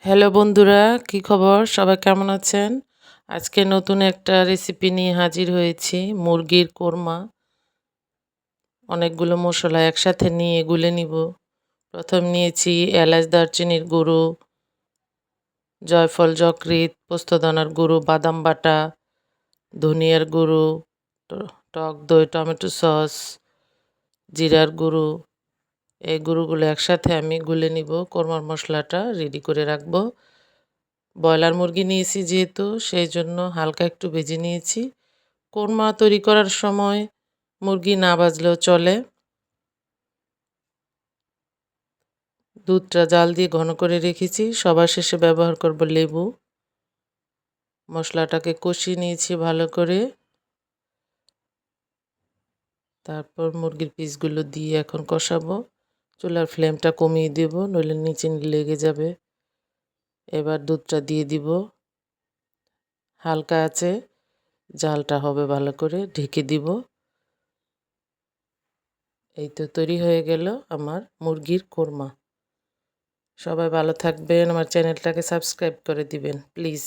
Hello বন্ধুরা, কি খবর? সবাই কেমন আছেন? আজকে নতুন একটা রেসিপি নিয়ে হাজির হয়েছি, মুরগির কোরমা। অনেকগুলো মশলা একসাথে নিয়ে গুলে নিব। প্রথম নিয়েছি এলাচ, দারচিনির গুঁড়ো, জয়ফল, যকৃৎ, পোস্তদানার গুঁড়ো, বাদাম বাটা, ধনিয়ার গুঁড়ো, টক দই, টমেটো সস, জিরার গুঁড়ো। এই গুঁড়োগুলো একসাথে আমি গুলে নিব। কোরমার মশলাটা রেডি করে রাখবো। ব্রয়লার মুরগি নিয়েছি যেহেতু সেই জন্য হালকা একটু ভেজে নিয়েছি। কোরমা তৈরি করার সময় মুরগি না ভাজলেও চলে। দুধটা জাল দিয়ে ঘন করে রেখেছি। সবার শেষে ব্যবহার করব লেবু। মশলাটাকে কষিয়ে নিয়েছি ভালো করে। তারপর মুরগির পিসগুলো দিয়ে এখন কষাবো। চুলার ফ্লেমটা কমিয়ে দেব, নইলে নিচে লেগে যাবে। এবার দুধটা দিয়ে দিব। হালকা আছে জালটা হবে ভালো করে ঢেকে দিব। এই তো তৈরি হয়ে গেল আমার মুরগির কোরমা। সবাই ভালো থাকবেন, আমার চ্যানেলটাকে সাবস্ক্রাইব করে দিবেন প্লিজ।